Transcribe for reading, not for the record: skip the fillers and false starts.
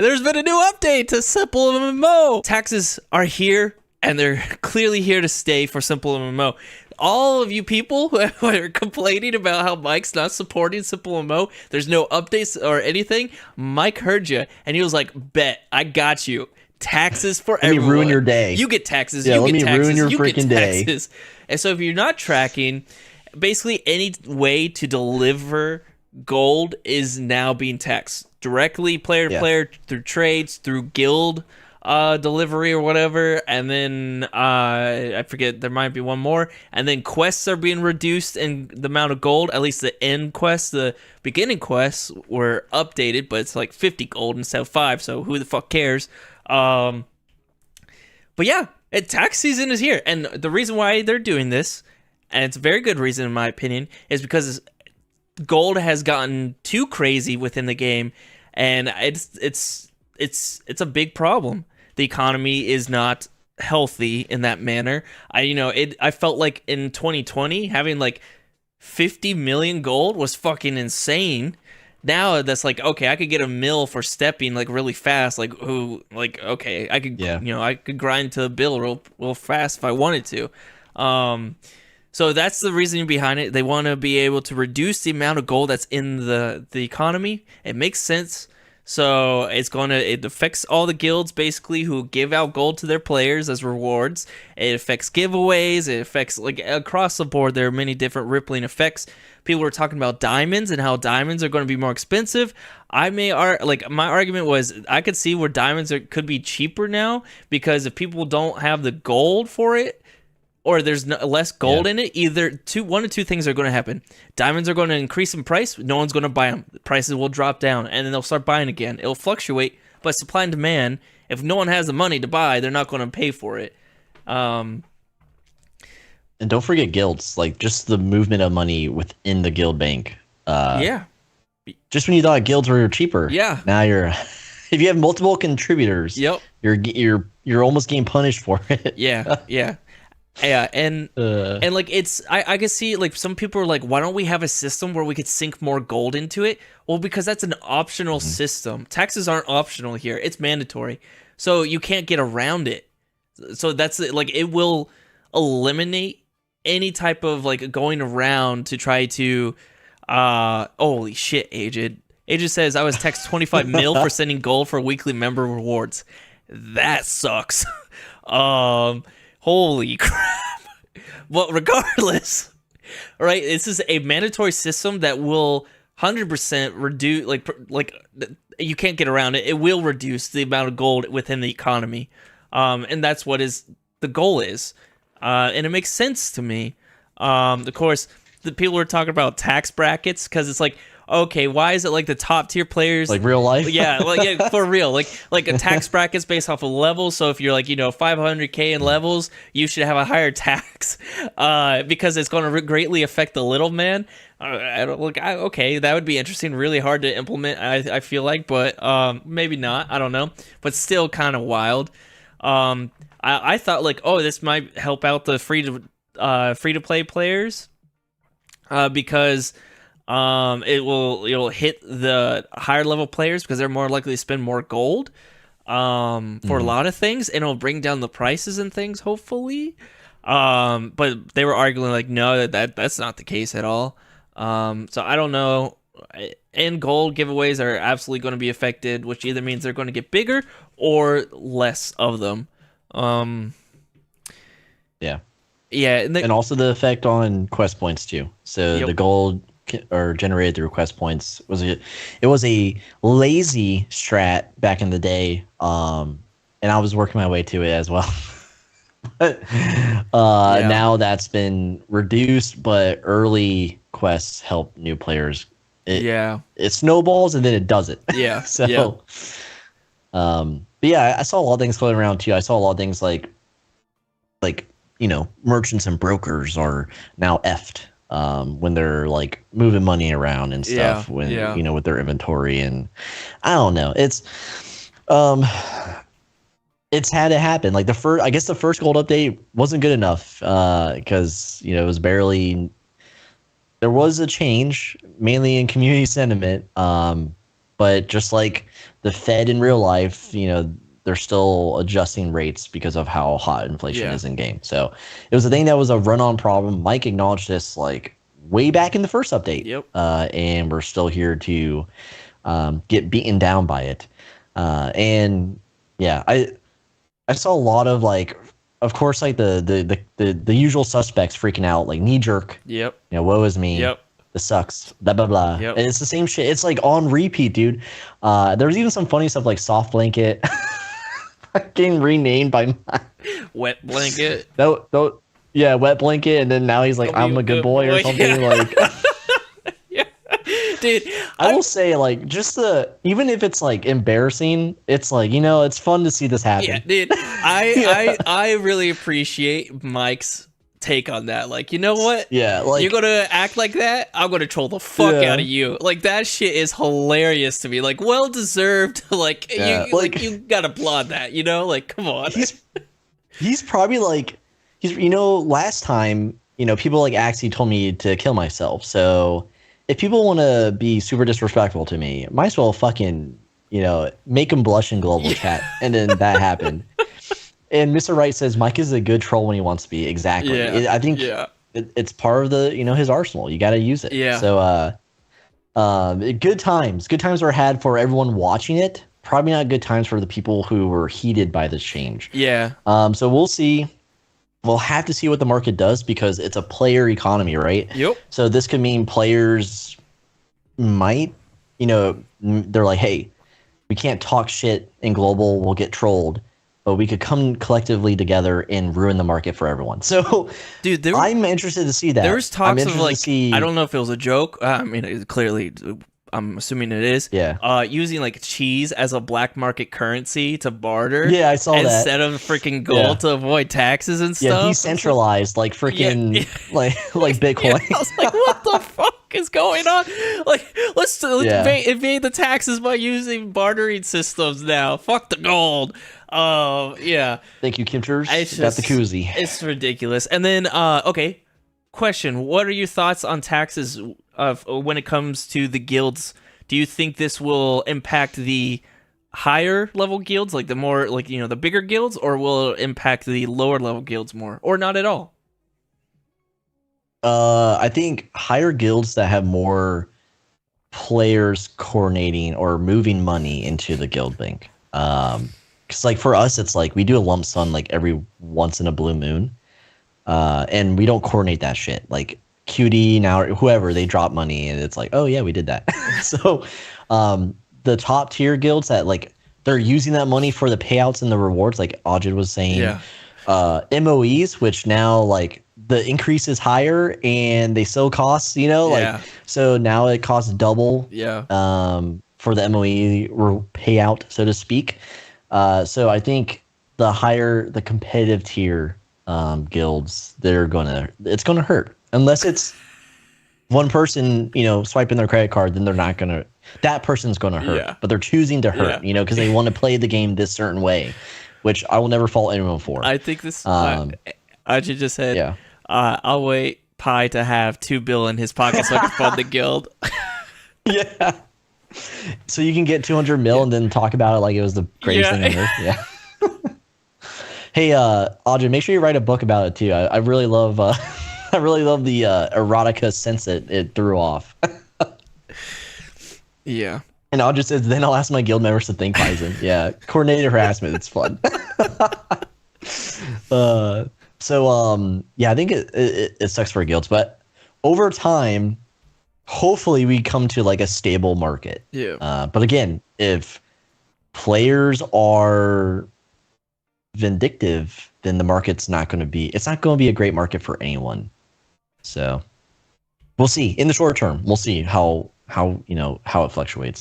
There's been a new update to SimpleMMO. Taxes are here, and they're clearly here to stay for SimpleMMO. All of you people who are complaining about how Mike's not supporting SimpleMMO, there's no updates or anything, Mike heard you, and he was like, bet, I got you. Taxes for everyone. Let me ruin your day. You get taxes, yeah, you get taxes, ruin your you get freaking taxes. day. And so if you're not tracking, basically any way to deliver gold is now being taxed directly, player to player, through trades, through guild delivery or whatever, and then I forget, there might be one more, and then quests are being reduced in the amount of gold. At least the end quests, the beginning quests were updated, but it's like 50 gold instead of 5, so who the fuck cares? But yeah, tax season is here, and the reason why they're doing this, and it's a very good reason in my opinion, is because gold has gotten too crazy within the game, and it's a big problem. The economy is not healthy in that manner. I felt like in 2020 having like 50 million gold was fucking insane. Now that's like, okay, I could get a mill for stepping like really fast. Like okay, I could I could grind to a bill real fast if I wanted to. So that's the reasoning behind it. They want to be able to reduce the amount of gold that's in the economy. It makes sense. So it affects all the guilds basically who give out gold to their players as rewards. It affects giveaways. It affects like across the board. There are many different rippling effects. People were talking about diamonds and how diamonds are going to be more expensive. My argument was I could see where diamonds could be cheaper now, because if people don't have the gold for it, or there's less gold in it, either one of two things are going to happen. Diamonds are going to increase in price. No one's going to buy them. The prices will drop down, and then they'll start buying again. It'll fluctuate, but supply and demand, if no one has the money to buy, they're not going to pay for it. And don't forget guilds, like just the movement of money within the guild bank. Just when you thought guilds were cheaper, now you're if you have multiple contributors, you're almost getting punished for it. Yeah, and like I could see like some people are like, why don't we have a system where we could sink more gold into it? Well, because that's an optional system. Taxes aren't optional here; it's mandatory. So you can't get around it. So that's like, it will eliminate any type of like going around to try to. Holy shit, Aged. Aged says I was taxed 25 mil for sending gold for weekly member rewards. That sucks. Holy crap. Well, regardless, right? This is a mandatory system that will 100% reduce, like you can't get around it. It will reduce the amount of gold within the economy. And that's what the goal is. And it makes sense to me. Of course, the people are talking about tax brackets, because it's like, okay, why is it like the top tier players, like real life? Yeah, for real, like a tax brackets based off of levels. So if you're like 500k in levels, you should have a higher tax, because it's going to greatly affect the little man. Okay, that would be interesting. Really hard to implement, I feel like, but maybe not. I don't know, but still kind of wild. I thought like, this might help out the free to play players, because it'll hit the higher level players because they're more likely to spend more gold for a lot of things, and it'll bring down the prices and things, hopefully. But they were arguing like, no, that's not the case at all. So I don't know. And gold giveaways are absolutely going to be affected, which either means they're going to get bigger or less of them. And also the effect on quest points too. So the gold or generated through quest points it was a lazy strat back in the day, and I was working my way to it as well. But now that's been reduced, but early quests help new players. It snowballs and then it does it. But yeah, I saw a lot of things floating around too. I saw a lot of things like merchants and brokers are now effed when they're like moving money around and stuff, with their inventory. And I don't know, it's had to happen. Like the first gold update wasn't good enough, because it was barely, there was a change mainly in community sentiment, but just like the Fed in real life, they're still adjusting rates because of how hot inflation is in game. So it was a thing that was a run-on problem. Mike acknowledged this like way back in the first update. Yep. And we're still here to get beaten down by it. And yeah, I saw a lot of like, of course, like the usual suspects freaking out, like knee jerk. Yep. Woe is me. Yep. This sucks. Blah blah blah. Yep. And it's the same shit. It's like on repeat, dude. There's even some funny stuff like soft blanket. Getting renamed by Wet blanket. Yeah, wet blanket, and then now he's like, I'm a good boy or something. Like, yeah, dude. I will say, like, just even if it's like embarrassing, it's like, it's fun to see this happen. Yeah, dude. I really appreciate Mike's take on that. Like, you know what? Yeah, like, you're gonna act like that, I'm gonna troll the fuck out of you. Like, that shit is hilarious to me. Like, well deserved. Like, you gotta applaud that. Like, come on. He's probably like, last time, people like actually told me to kill myself. So if people want to be super disrespectful to me, might as well fucking make them blush in global chat. And then that happened. And Mr. Wright says Mike is a good troll when he wants to be. Exactly. Yeah. I think it's part of the his arsenal. You got to use it. Yeah. So good times. Good times were had for everyone watching it. Probably not good times for the people who were heated by this change. Yeah. So we'll see. We'll have to see what the market does because it's a player economy, right? Yep. So this could mean players might, they're like, hey, we can't talk shit in global. We'll get trolled. But we could come collectively together and ruin the market for everyone. So, dude, I'm interested to see that. There was talks of like, I don't know if it was a joke. I mean, clearly, I'm assuming it is. Yeah. Using like cheese as a black market currency to barter. Yeah, I saw that. Instead of freaking gold to avoid taxes and stuff. Yeah, decentralized, like freaking like Bitcoin. Yeah, I was like, what the fuck is going on? Like, let's evade the taxes by using bartering systems now. Fuck the gold. Yeah. Thank you, Kimchers. Got the koozie. It's ridiculous. And then, okay, question: what are your thoughts on taxes when it comes to the guilds? Do you think this will impact the higher level guilds, like the more, like the bigger guilds, or will it impact the lower level guilds more, or not at all? I think higher guilds that have more players coordinating or moving money into the guild bank. Because like for us, it's like we do a lump sum like every once in a blue moon, and we don't coordinate that shit. Like QD now, whoever, they drop money, and it's like, oh yeah, we did that. So, the top tier guilds that like they're using that money for the payouts and the rewards, like Ajit was saying, MOEs, which now like the increase is higher and they still cost, like so now it costs double. For the MOE payout, so to speak. So I think the competitive tier guilds, it's gonna hurt unless it's one person, swiping their credit card, then that person's gonna hurt, but they're choosing to hurt, because they want to play the game this certain way, which I will never fault anyone for. I think this, Ajay just said, I'll wait Pi to have $2 billion in his pocket so I can fund the guild. Yeah. So you can get 200 mil and then talk about it like it was the greatest thing on earth. Yeah. Hey, Audrey, make sure you write a book about it too. I really love the erotica sense it threw off. Yeah. And Audrey says, then I'll ask my guild members to think Bison. Yeah, coordinated harassment. It's fun. I think it sucks for guilds, but over time, hopefully we come to like a stable market. Yeah. But again, if players are vindictive, then the market's not going to be a great market for anyone. So we'll see in the short term. We'll see how it fluctuates.